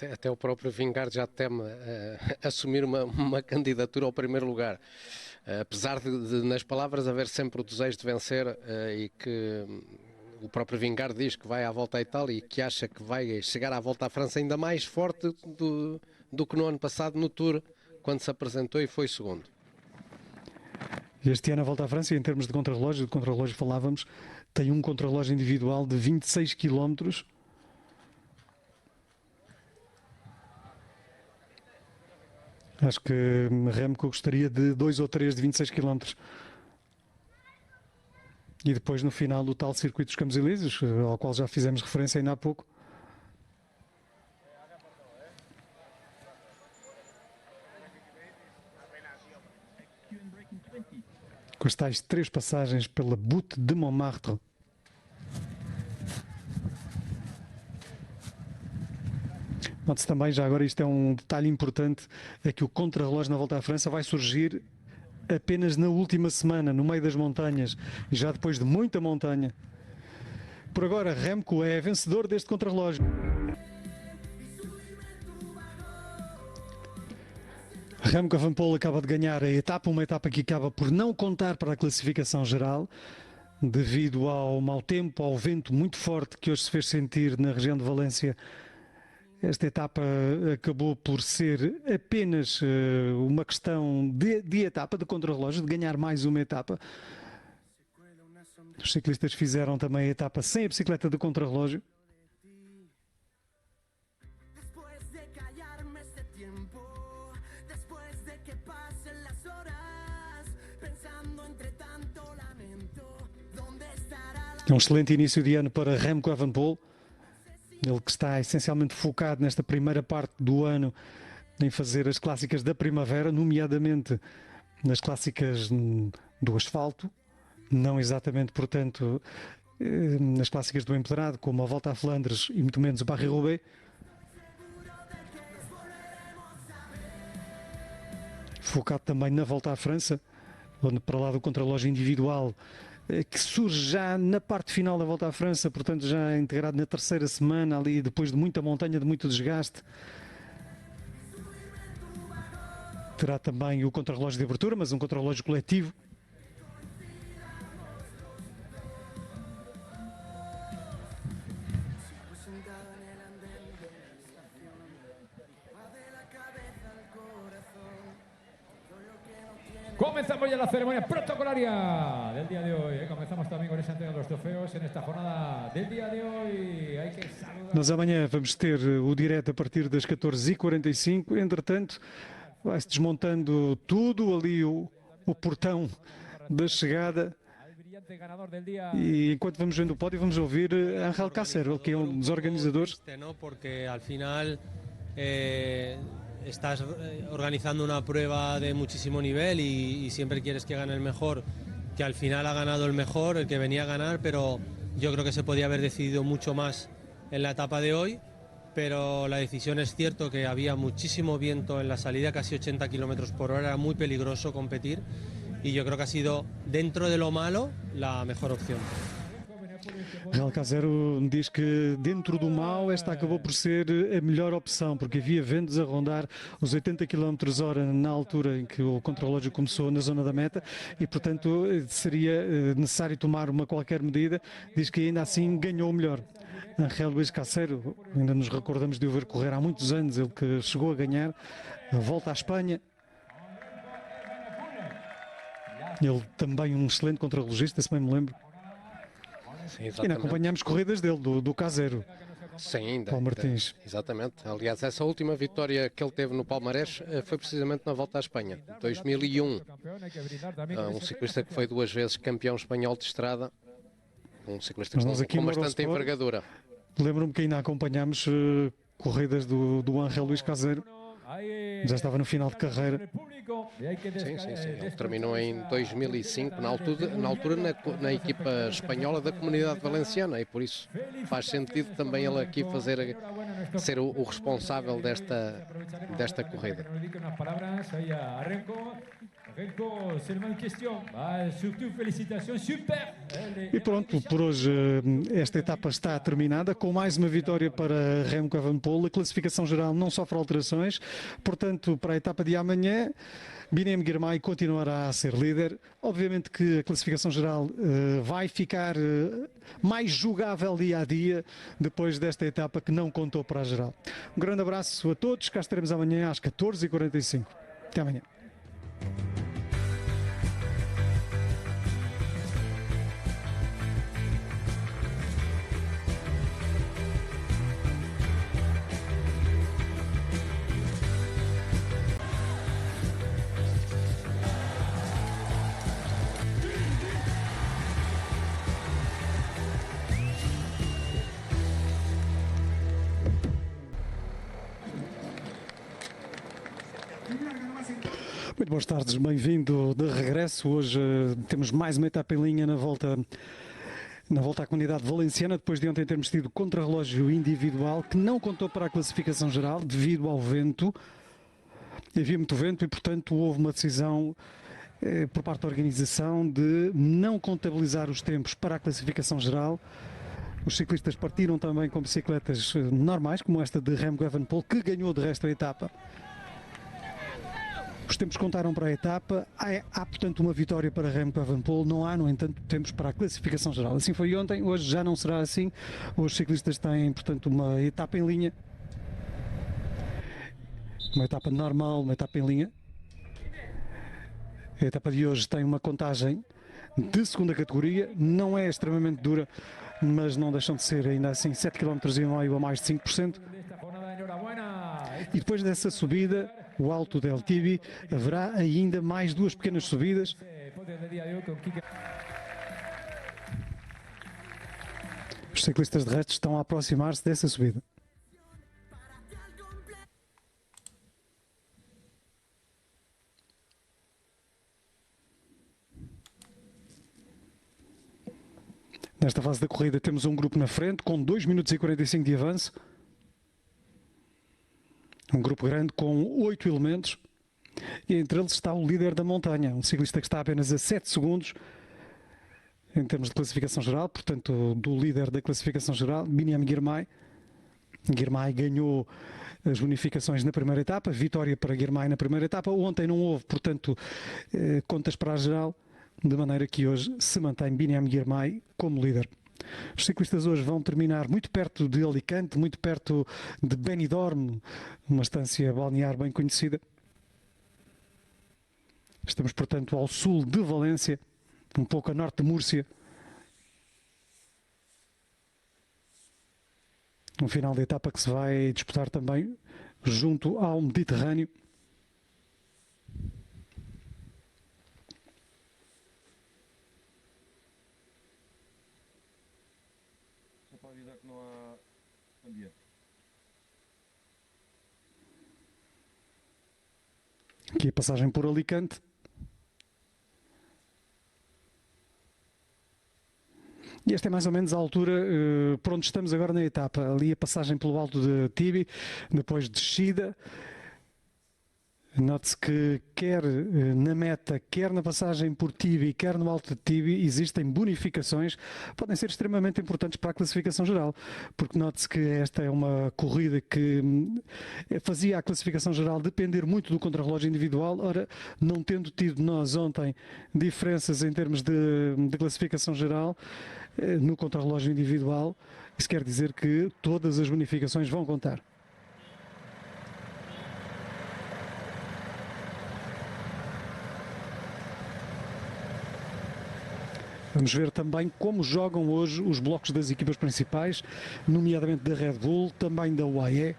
até o próprio Vingegaard já teme assumir uma candidatura ao primeiro lugar. Apesar de nas palavras haver sempre o desejo de vencer e que o próprio Vingegaard diz que vai à Volta à Itália e que acha que vai chegar à Volta à França ainda mais forte do que no ano passado no Tour, quando se apresentou e foi segundo. Este ano a Volta à França, em termos de contrarrelógio falávamos, tem um contrarrelógio individual de 26 km. Acho que Remco gostaria de 2 ou 3 de 26 km. E depois no final do tal circuito dos Campos Elíseos, ao qual já fizemos referência ainda há pouco. Com as tais 3 passagens pela Butte de Montmartre. Note-se também, já agora isto é um detalhe importante, é que o contrarrelógio na Volta à França vai surgir apenas na última semana, no meio das montanhas, e já depois de muita montanha. Por agora, Remco é vencedor deste contrarrelógio. Remco Evenepoel acaba de ganhar a etapa, uma etapa que acaba por não contar para a classificação geral, devido ao mau tempo, ao vento muito forte que hoje se fez sentir na região de Valência. Esta etapa acabou por ser apenas uma questão de etapa, de contrarrelógio, de ganhar mais uma etapa. Os ciclistas fizeram também a etapa sem a bicicleta de contrarrelógio. É um excelente início de ano para Remco Evenepoel. Ele que está essencialmente focado nesta primeira parte do ano em fazer as clássicas da primavera, nomeadamente nas clássicas do asfalto, não exatamente, portanto, nas clássicas do empedrado, como a Volta a Flandres e muito menos o Paris-Roubaix. Focado também na Volta à França, onde para lá do contrarrelógio individual, que surge já na parte final da Volta à França, portanto já integrado na terceira semana, ali depois de muita montanha, de muito desgaste. Terá também o contrarrelógio de abertura, mas um contrarrelógio coletivo. Comenzamos ya la ceremonia protocolaria del día de hoy. Comenzamos también con esa entrega de los trofeos en esta jornada del día de hoy. Hay que saludar. Nós amanhã vamos ter o direto a partir das 14h45. Entretanto, vai-se desmontando tudo ali, o portão da chegada. E enquanto vamos vendo o pódio, vamos ouvir Ángel Cácero, que é um dos organizadores. Porque al final estás organizando una prueba de muchísimo nivel y siempre quieres que gane el mejor, que al final ha ganado el mejor, el que venía a ganar, pero yo creo que se podía haber decidido mucho más en la etapa de hoy, pero la decisión es cierto que había muchísimo viento en la salida, casi 80 km por hora, era muy peligroso competir y yo creo que ha sido, dentro de lo malo, la mejor opción. Ángel Cácero diz que dentro do mal esta acabou por ser a melhor opção, porque havia ventos a rondar os 80 km/h na altura em que o contrarrelógio começou na zona da meta e, portanto, seria necessário tomar uma qualquer medida. Diz que ainda assim ganhou o melhor. Ángel Luís Cácero, ainda nos recordamos de o ver correr há muitos anos, ele que chegou a ganhar a Volta à Espanha. Ele também um excelente contrarrelogista, se bem me lembro. Sim, e ainda acompanhamos corridas dele, do Cácero. Sim, ainda. Paulo Martins. Exatamente. Aliás, essa última vitória que ele teve no palmarés foi precisamente na Volta à Espanha, 2001. Um ciclista que foi 2 vezes campeão espanhol de estrada. Um ciclista com bastante envergadura. Lembro-me que ainda acompanhámos corridas do Ángel Luís Cácero. Já estava no final de carreira. Sim. Ele terminou em 2005, na altura na equipa espanhola da Comunidade Valenciana, e por isso faz sentido também ele aqui ser o responsável desta corrida. E pronto, por hoje esta etapa está terminada com mais uma vitória para Remco Evenepoel. A classificação geral não sofre alterações, portanto, para a etapa de amanhã, Biniam Girmay continuará a ser líder. Obviamente que a classificação geral vai ficar mais jogável dia a dia depois desta etapa que não contou para a geral. Um grande abraço a todos, cá estaremos amanhã às 14h45. Até amanhã. Muito boas tardes, bem-vindo de regresso. Hoje temos mais uma etapa em linha na volta à Comunidade Valenciana, depois de ontem termos tido contrarrelógio individual que não contou para a classificação geral devido ao vento. Havia muito vento e, portanto, houve uma decisão por parte da organização de não contabilizar os tempos para a classificação geral. Os ciclistas partiram também com bicicletas normais, como esta de Remco Evenepoel, que ganhou de resto a etapa. Os tempos contaram para a etapa, há portanto uma vitória para Remco Evenepoel, não há no entanto tempos para a classificação geral. Assim foi ontem, hoje já não será assim, os ciclistas têm portanto uma etapa em linha, uma etapa normal, uma etapa em linha. A etapa de hoje tem uma contagem de segunda categoria, não é extremamente dura, mas não deixam de ser ainda assim 7,5 km a mais de 5%. E depois dessa subida, o Alto del Tibi, haverá ainda mais duas pequenas subidas. Os ciclistas de resto estão a aproximar-se dessa subida. Nesta fase da corrida temos um grupo na frente com 2 minutos e 45 de avanço. Um grupo grande com 8 elementos e entre eles está o líder da montanha, um ciclista que está apenas a 7 segundos em termos de classificação geral, portanto do líder da classificação geral, Biniam Girmay. Girmay ganhou as bonificações na primeira etapa, vitória para Girmay na primeira etapa. Ontem não houve, portanto, contas para a geral, de maneira que hoje se mantém Biniam Girmay como líder. Os ciclistas hoje vão terminar muito perto de Alicante, muito perto de Benidorm, uma estância balnear bem conhecida. Estamos, portanto, ao sul de Valência, um pouco a norte de Múrcia. Um final de etapa que se vai disputar também junto ao Mediterrâneo. Aqui a passagem por Alicante. E esta é mais ou menos a altura por onde estamos agora na etapa. Ali a passagem pelo Alto de Tibi, depois descida. Note-se que quer na meta, quer na passagem por Tibi, quer no Alto de Tibi, existem bonificações, podem ser extremamente importantes para a classificação geral, porque note-se que esta é uma corrida que fazia a classificação geral depender muito do contrarrelógio individual. Ora, não tendo tido nós ontem diferenças em termos de classificação geral no contrarrelógio individual, isso quer dizer que todas as bonificações vão contar. Vamos ver também como jogam hoje os blocos das equipas principais, nomeadamente da Red Bull, também da UAE.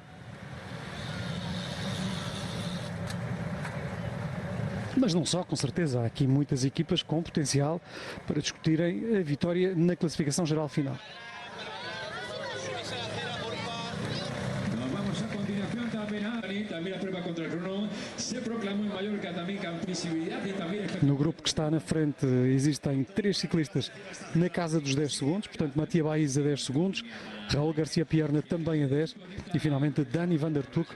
Mas não só, com certeza, há aqui muitas equipas com potencial para discutirem a vitória na classificação geral final. No grupo que está na frente existem 3 ciclistas na casa dos 10 segundos, portanto Mattia Baez a 10 segundos, Raul Garcia Pierna também a 10 e finalmente Dani van der Tuk,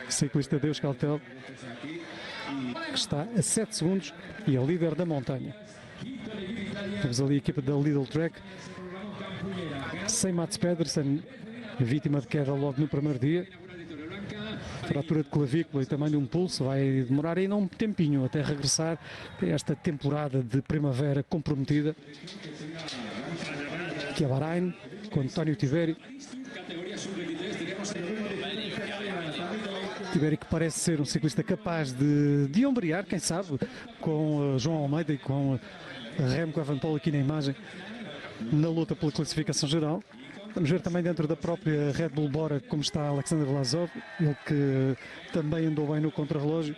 ciclista de Euskaltel, que está a 7 segundos e é o líder da montanha. Temos ali a equipa da Lidl Trek, sem Mats Pedersen, vítima de queda logo no primeiro dia. Fratura de clavícula e também de um pulso, vai demorar ainda um tempinho até regressar a esta temporada de primavera comprometida. Aqui a Bahrein, com António Tiberi. Tiberi que parece ser um ciclista capaz de ombrear, quem sabe, com João Almeida e com Remco Evenepoel aqui na imagem, na luta pela classificação geral. Vamos ver também dentro da própria Red Bull Bora como está Alexander Vlasov, ele que também andou bem no contrarrelógio.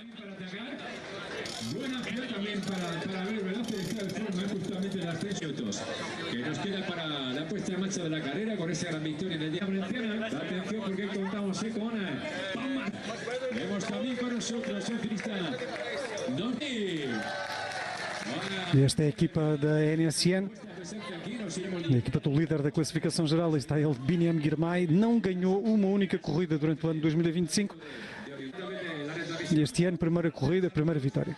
Que nos queda para la puesta en marcha de la carrera con esa gran victoria en el día valenciano. Atención porque contamos con Bauman. Vemos también con nosotros el ciclista Doni. Esta é a equipa da NSN, a equipa do líder da classificação geral. Aí está ele, Biniam Girmay, não ganhou uma única corrida durante o ano de 2025. E este ano, primeira corrida, primeira vitória.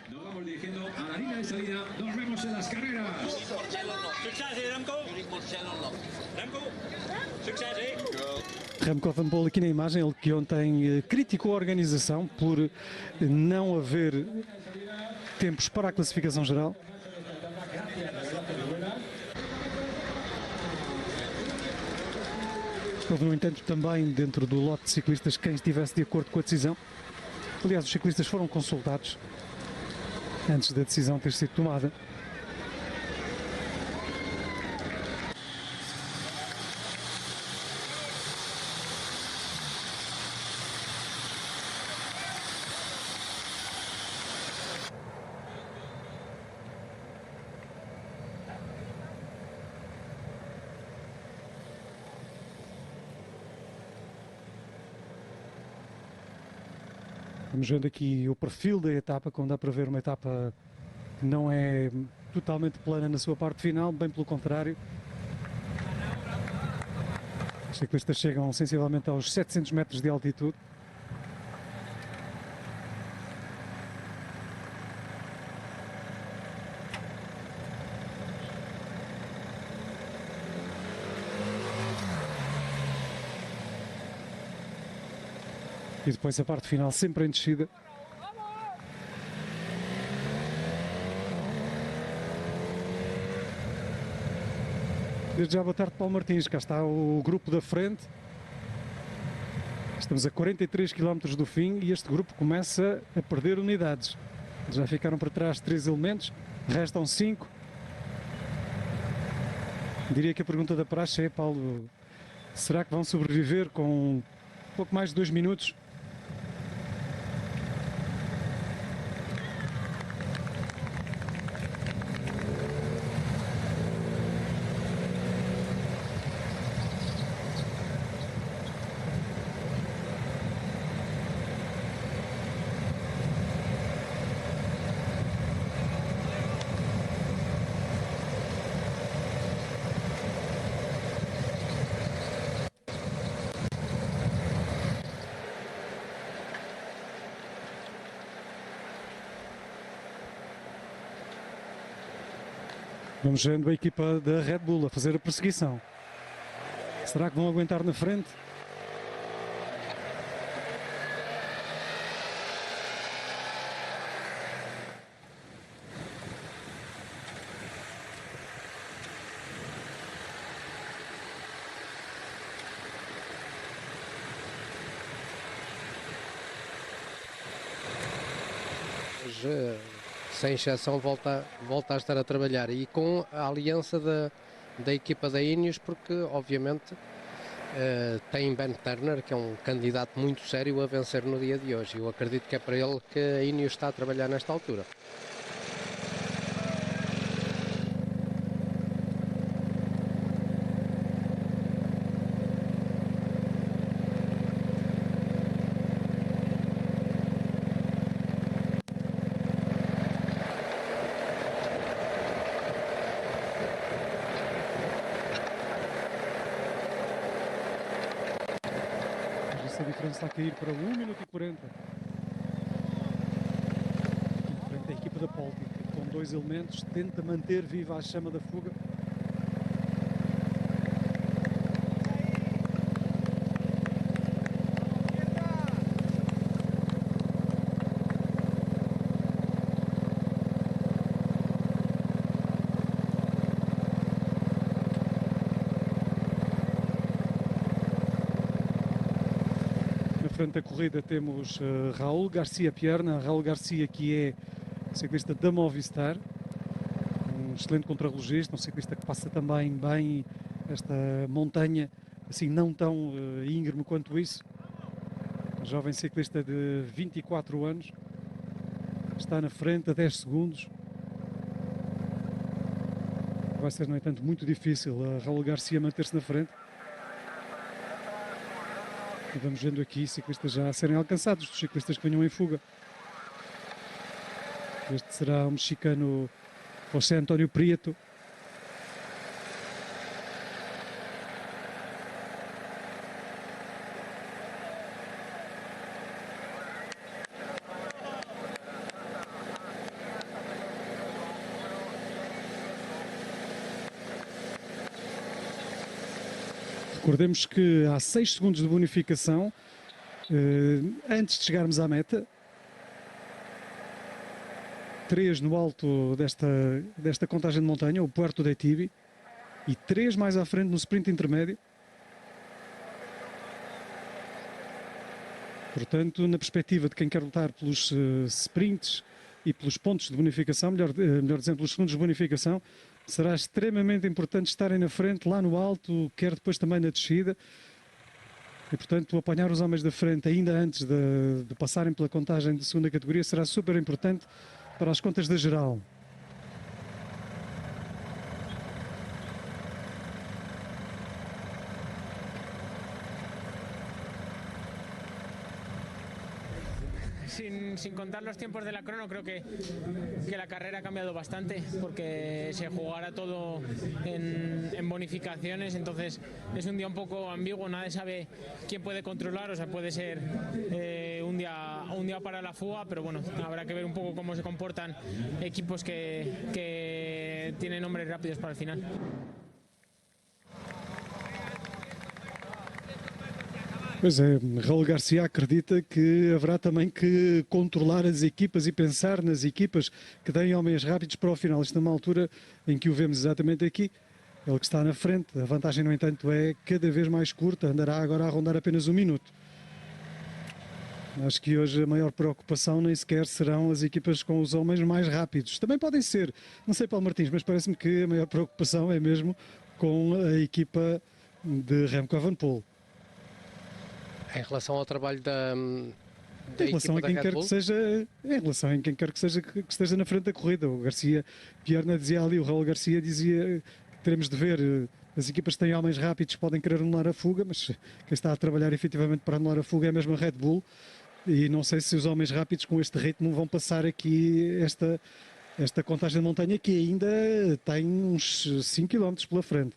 Remco Evenepoel aqui na imagem, ele que ontem criticou a organização por não haver tempos para a classificação geral. Houve, no entanto, também dentro do lote de ciclistas quem estivesse de acordo com a decisão. Aliás, os ciclistas foram consultados antes da decisão ter sido tomada. Vamos vendo aqui o perfil da etapa, como dá para ver, uma etapa que não é totalmente plana na sua parte final, bem pelo contrário. Os ciclistas chegam sensivelmente aos 700 metros de altitude. E depois a parte final sempre em descida. Desde já, boa tarde, Paulo Martins. Cá está o grupo da frente. Estamos a 43 km do fim e este grupo começa a perder unidades. Já ficaram para trás 3 elementos, restam 5. Diria que a pergunta da praxe é, Paulo, será que vão sobreviver com pouco mais de 2 minutos? Vamos vendo a equipa da Red Bull a fazer a perseguição. Será que vão aguentar na frente? Hoje, sem exceção, volta a estar a trabalhar e com a aliança da equipa da Ineos, porque obviamente tem Ben Turner, que é um candidato muito sério a vencer no dia de hoje. Eu acredito que é para ele que a Ineos está a trabalhar nesta altura. A diferença está a cair para 1 minuto e 40. equipa da Polti, com 2 elementos, tenta manter viva a chama da fuga. Frente da corrida temos Raul Garcia Pierna, Raul Garcia, que é ciclista da Movistar, um excelente contrarrelogista, um ciclista que passa também bem esta montanha, assim não tão íngreme quanto isso. Um jovem ciclista de 24 anos, está na frente a 10 segundos. Vai ser, no entanto, muito difícil a Raul Garcia manter-se na frente. E vamos vendo aqui ciclistas já a serem alcançados, os ciclistas que venham em fuga. Este será o mexicano José António Prieto. Recordemos que há 6 segundos de bonificação antes de chegarmos à meta. 3 no alto desta contagem de montanha, o Puerto de Tibi, e 3 mais à frente no sprint intermédio. Portanto, na perspectiva de quem quer lutar pelos sprints e pelos pontos de bonificação, melhor dizendo, pelos segundos de bonificação, será extremamente importante estarem na frente, lá no alto, quer depois também na descida. E, portanto, apanhar os homens da frente ainda antes de passarem pela contagem de segunda categoria será super importante para as contas da geral. Sin contar los tiempos de la crono, creo que la carrera ha cambiado bastante porque se jugará todo en bonificaciones, entonces es un día un poco ambiguo, nadie sabe quién puede controlar, o sea, puede ser un día para la fuga, pero bueno, habrá que ver un poco cómo se comportan equipos que tienen hombres rápidos para el final. Pois é, Raul Garcia acredita que haverá também que controlar as equipas e pensar nas equipas que deem homens rápidos para o final. Isto numa altura em que o vemos exatamente aqui, ele que está na frente. A vantagem, no entanto, é cada vez mais curta, andará agora a rondar apenas 1 minuto. Acho que hoje a maior preocupação nem sequer serão as equipas com os homens mais rápidos. Também podem ser, não sei, Paulo Martins, mas parece-me que a maior preocupação é mesmo com a equipa de Remco Evenepoel. Em relação ao trabalho da Em relação a quem quer que seja, em relação a quem quer que seja que esteja na frente da corrida. O Garcia Pierna dizia ali, o Raul Garcia dizia que teremos de ver, as equipas que têm homens rápidos podem querer anular a fuga, mas quem está a trabalhar efetivamente para anular a fuga é mesmo a Red Bull, e não sei se os homens rápidos com este ritmo vão passar aqui esta contagem de montanha, que ainda tem uns 5 km pela frente.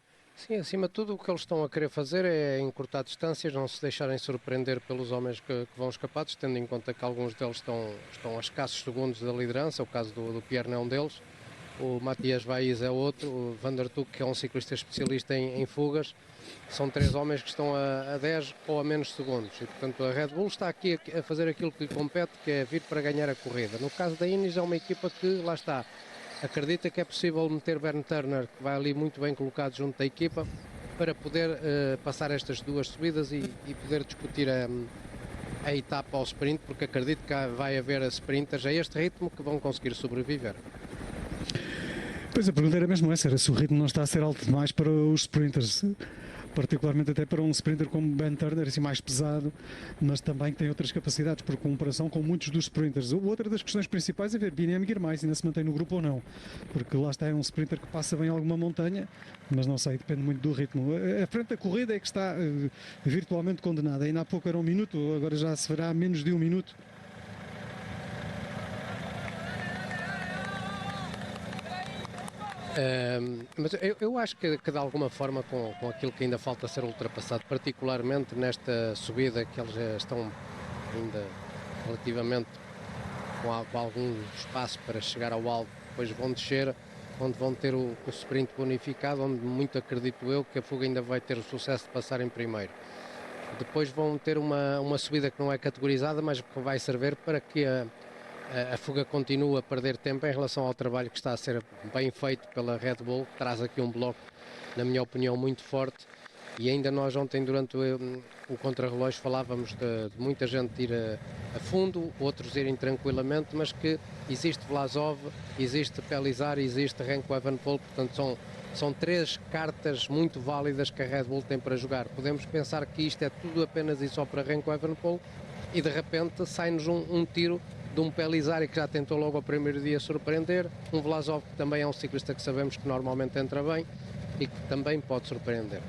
Sim, acima de tudo o que eles estão a querer fazer é encurtar distâncias, não se deixarem surpreender pelos homens que vão escapados, tendo em conta que alguns deles estão a escassos segundos da liderança. O caso do Pierre é um deles, o Matias Vaiz é outro, o Van der Tuk, que é um ciclista especialista em fugas. São 3 homens que estão a 10 ou a menos segundos e, portanto, a Red Bull está aqui a fazer aquilo que lhe compete, que é vir para ganhar a corrida. No caso da Ineos, é uma equipa que, lá está, acredita que é possível meter Bernd Turner, que vai ali muito bem colocado junto da equipa, para poder passar estas 2 subidas e poder discutir a etapa ao sprint, porque acredito que vai haver sprinters a este ritmo que vão conseguir sobreviver. Pois a pergunta era mesmo essa, era se o ritmo não está a ser alto demais para os sprinters, particularmente até para um sprinter como Ben Turner, assim mais pesado, mas também tem outras capacidades por comparação com muitos dos sprinters. Outra das questões principais é ver Biniam Girmay ainda se mantém no grupo ou não, porque lá está, é um sprinter que passa bem alguma montanha, mas não sei, depende muito do ritmo. A frente da corrida é que está virtualmente condenada, ainda há pouco era 1 minuto, agora já se verá menos de 1 minuto. Mas eu acho que de alguma forma, com aquilo que ainda falta ser ultrapassado, particularmente nesta subida que eles já estão ainda relativamente com algum espaço para chegar ao alto, depois vão descer, onde vão ter o sprint bonificado, onde muito acredito eu que a fuga ainda vai ter o sucesso de passar em primeiro. Depois vão ter uma subida que não é categorizada, mas que vai servir para que a fuga continue a perder tempo em relação ao trabalho que está a ser bem feito pela Red Bull, que traz aqui um bloco, na minha opinião, muito forte. E ainda nós ontem, durante o contrarrelógio, falávamos de muita gente ir a fundo, outros irem tranquilamente, mas que existe Vlasov, existe Pelizar, existe Remco Evenepoel, portanto são três cartas muito válidas que a Red Bull tem para jogar. Podemos pensar que isto é tudo apenas e só para Remco Evenepoel e de repente sai-nos um tiro de um Pelizar que já tentou logo ao primeiro dia surpreender, um Vlasov que também é um ciclista que sabemos que normalmente entra bem e que também pode surpreender.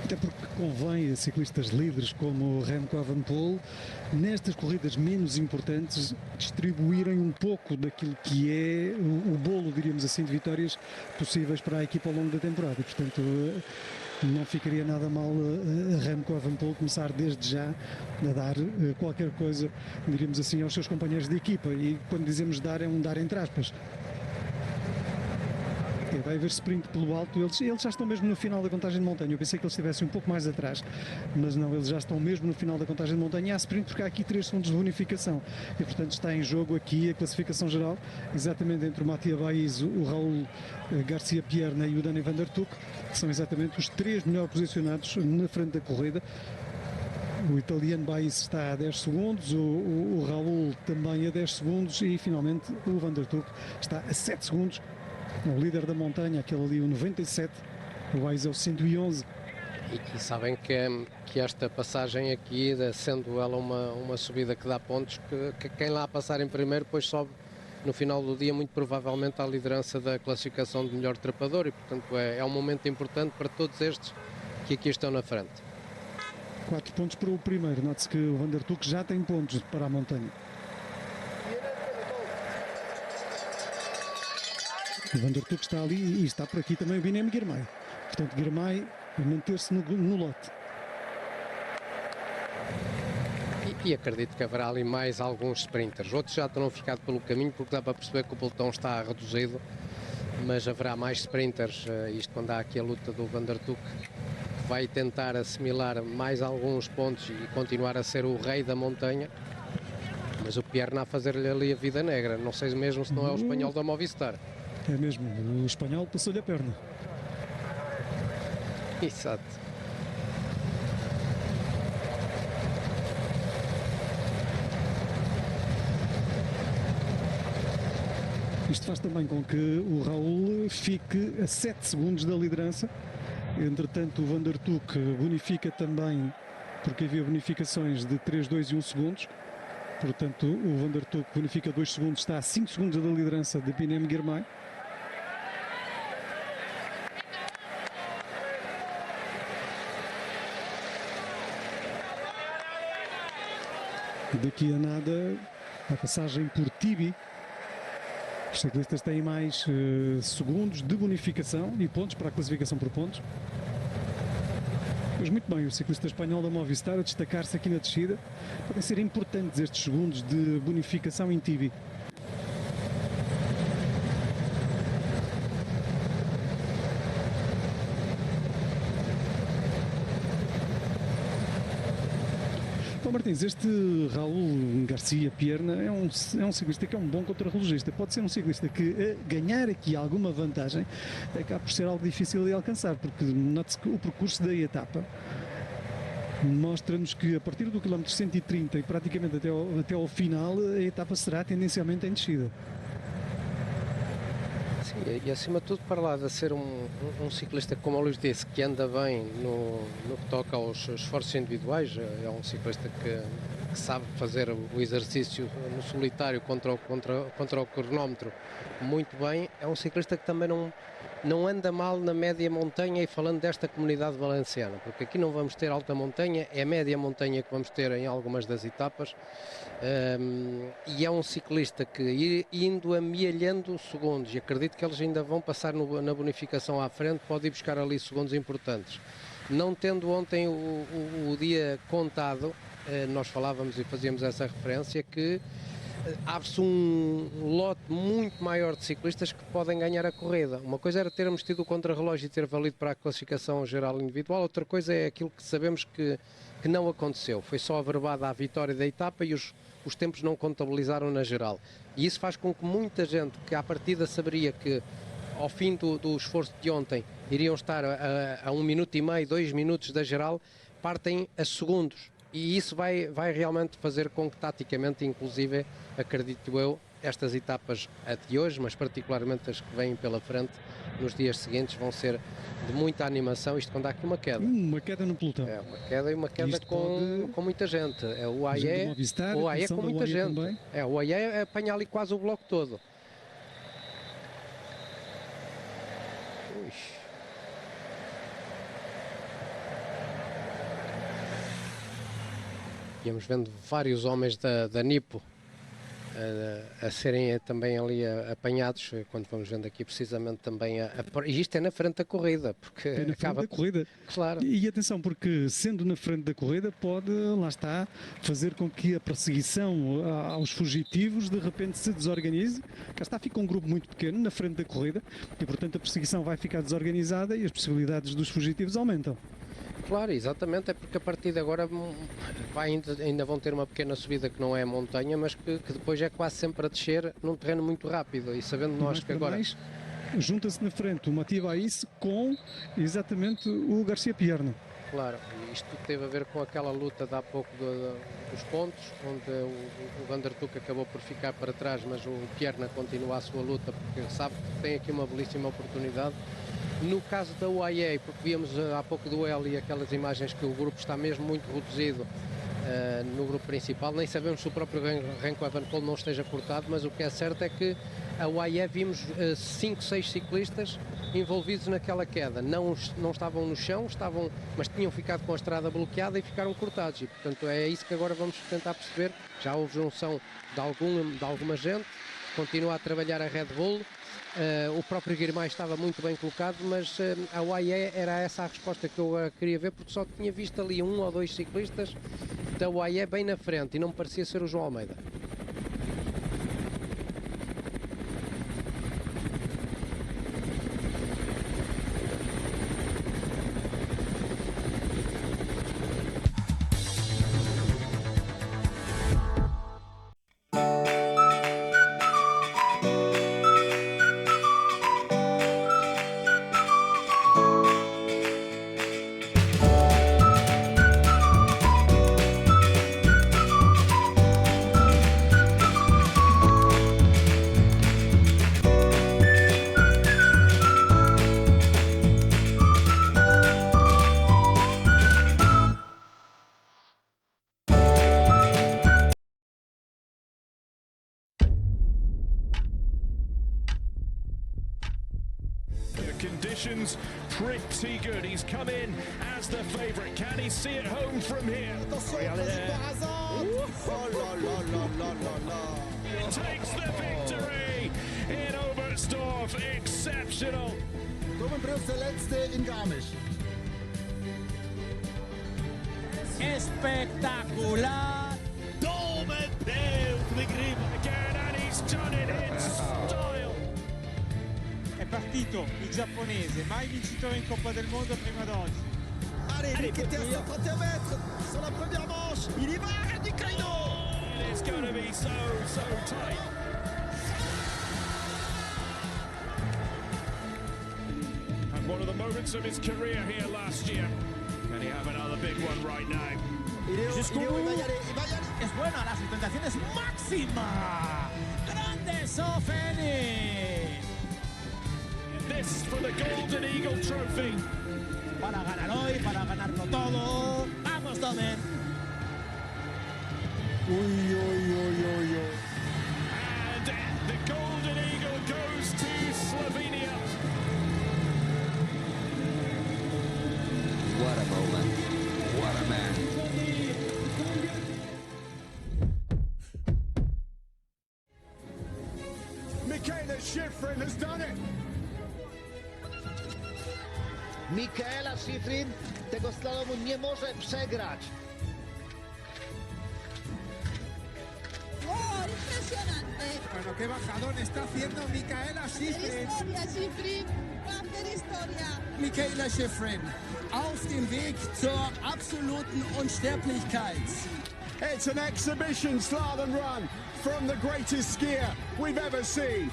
Até porque convém a ciclistas líderes como o Remco Evenepoel, nestas corridas menos importantes, distribuírem um pouco daquilo que é o bolo, diríamos assim, de vitórias possíveis para a equipa ao longo da temporada. E, portanto, não ficaria nada mal a Remco Evenepoel começar desde já a dar qualquer coisa, diríamos assim, aos seus companheiros de equipa. E quando dizemos dar, é um dar entre aspas. Vai haver sprint pelo alto, eles já estão mesmo no final da contagem de montanha. Eu pensei que eles estivessem um pouco mais atrás, mas não, eles já estão mesmo no final da contagem de montanha. E há sprint porque há aqui 3 segundos de bonificação e portanto está em jogo aqui a classificação geral, exatamente entre o Mattia Baiz, o Raul Garcia Pierna e o Dani van der Tuk, que são exatamente os 3 melhor posicionados na frente da corrida. O italiano Baiz está a 10 segundos, o Raul também a 10 segundos e finalmente o van der Tuk está a 7 segundos. O líder da montanha, aquele ali, o 97, o Baiz é o 111. E sabem que esta passagem aqui, sendo ela uma subida que dá pontos, que quem lá passar em primeiro depois sobe no final do dia muito provavelmente à liderança da classificação de melhor trepador e portanto é um momento importante para todos estes que aqui estão na frente. 4 pontos para o primeiro, note-se que o Van der Tuk já tem pontos para a montanha. O Van der Tuk está ali e está por aqui também o Binem Girmay. Portanto, Girmay a manter-se no lote. E acredito que haverá ali mais alguns sprinters. Outros já terão ficado pelo caminho porque dá para perceber que o pelotão está reduzido. Mas haverá mais sprinters, isto quando há aqui a luta do Van der Tuk, que vai tentar assimilar mais alguns pontos e continuar a ser o rei da montanha. Mas o Pierna a fazer-lhe ali a vida negra. Não sei mesmo se não é o espanhol da Movistar. É mesmo, o espanhol passou-lhe a perna. Exato. Isto faz também com que o Raul fique a 7 segundos da liderança. Entretanto, o Van der Tuk bonifica também, porque havia bonificações de 3, 2 e 1 segundos. Portanto, o Van der Tuk bonifica 2 segundos, está a 5 segundos da liderança de Binem Girmay. Daqui a nada, a passagem por Tibi. Os ciclistas têm mais segundos de bonificação e pontos para a classificação por pontos. Mas muito bem, o ciclista espanhol da Movistar a destacar-se aqui na descida. Podem ser importantes estes segundos de bonificação em Tibi. Martins, este Raul Garcia Pierna é um ciclista que é um bom contrarrelogista. Pode ser um ciclista que ganhar aqui alguma vantagem acaba por ser algo difícil de alcançar, porque note-se que o percurso da etapa mostra-nos que a partir do quilómetro 130 e praticamente até ao final a etapa será tendencialmente em descida. Sim, e acima de tudo para lá de ser um ciclista, como o Luís disse, que anda bem no que toca aos esforços individuais. É um ciclista que sabe fazer o exercício no solitário contra o cronómetro muito bem. É um ciclista que também não anda mal na média montanha, e falando desta comunidade valenciana, porque aqui não vamos ter alta montanha, é média montanha que vamos ter em algumas das etapas. E é um ciclista que, indo amealhando segundos, e acredito que eles ainda vão passar na bonificação à frente, pode ir buscar ali segundos importantes. Não tendo ontem o dia contado, nós falávamos e fazíamos essa referência que abre-se um lote muito maior de ciclistas que podem ganhar a corrida. Uma coisa era termos tido o contrarrelógio e ter valido para a classificação geral individual, outra coisa é aquilo que sabemos que não aconteceu. Foi só averbada a vitória da etapa e os tempos não contabilizaram na geral. E isso faz com que muita gente que à partida saberia que ao fim do esforço de ontem iriam estar a 1 minuto e meio, 2 minutos da geral, partem a segundos. E isso vai realmente fazer com que taticamente, inclusive, acredito eu, estas etapas de hoje, mas particularmente as que vêm pela frente, nos dias seguintes, vão ser de muita animação. Isto quando há aqui uma queda. Uma queda no pelotão. É uma queda e uma queda com muita gente. É o AE com muita gente. Também. O AE apanha ali quase o bloco todo. Ui. Íamos vendo vários homens da Nipo a serem também ali apanhados, quando vamos vendo aqui precisamente também e isto é na frente da corrida, porque é na acaba frente da corrida. Claro. E atenção, porque sendo na frente da corrida pode, lá está, fazer com que a perseguição aos fugitivos de repente se desorganize. Cá está, fica um grupo muito pequeno na frente da corrida e portanto a perseguição vai ficar desorganizada e as possibilidades dos fugitivos aumentam. Claro, exatamente, é porque a partir de agora ainda vão ter uma pequena subida que não é montanha, mas que depois é quase sempre a descer num terreno muito rápido e sabendo nós que agora... Junta-se na frente o Mattia Isso com exatamente o Garcia Pierno. Claro, isto teve a ver com aquela luta de há pouco dos pontos, onde o Van der Tuck acabou por ficar para trás, mas o Pierna continua a sua luta porque sabe que tem aqui uma belíssima oportunidade. No caso da UAE, porque víamos há pouco do L e aquelas imagens que o grupo está mesmo muito reduzido no grupo principal, nem sabemos se o próprio Remco Evenepoel não esteja cortado, mas o que é certo é que a UAE vimos 5, 6 ciclistas envolvidos naquela queda, não estavam no chão, mas tinham ficado com a estrada bloqueada e ficaram cortados e portanto é isso que agora vamos tentar perceber. Já houve junção de alguma gente, continua a trabalhar a Red Bull. O próprio Guirmay estava muito bem colocado, mas a UAE era essa a resposta que eu queria ver, porque só tinha visto ali 1 ou 2 ciclistas da UAE bem na frente e não me parecia ser o João Almeida. Conditions pretty good. He's come in as the favourite. Can he see it home from here? Takes the victory in Oberstdorf. Exceptional. Der letzte in Garmisch. Espectacular. Again, and he's done it in style. È partito il giapponese, mai vincitore in Coppa del Mondo prima d'oggi. Allez, qui était à 131 mètres sur la première manche. Il y va, Randy Kleino. It's going to be so tight. And one of the moments of his career here last year. Can he have another big one right now? Es buena, la sustentación es máxima. Grande Sofeni. This for the Golden Eagle Trophy. Para ganar hoy, para ganarlo todo. Vamos, Domen. Uy. And the Golden Eagle goes to Slovenia. What a moment. What a man. Michaela Schifrin has done it. Michaela Schifrin tego slalomu nie może przegrać. Wow, impressionante! Bueno, qué bajadón está haciendo Michaela Schifrin. Historia, Schifrin. Va a hacer historia. Michaela Schifrin auf dem Weg zur absoluten Unsterblichkeit. It's an exhibition slalom run from the greatest skier we've ever seen.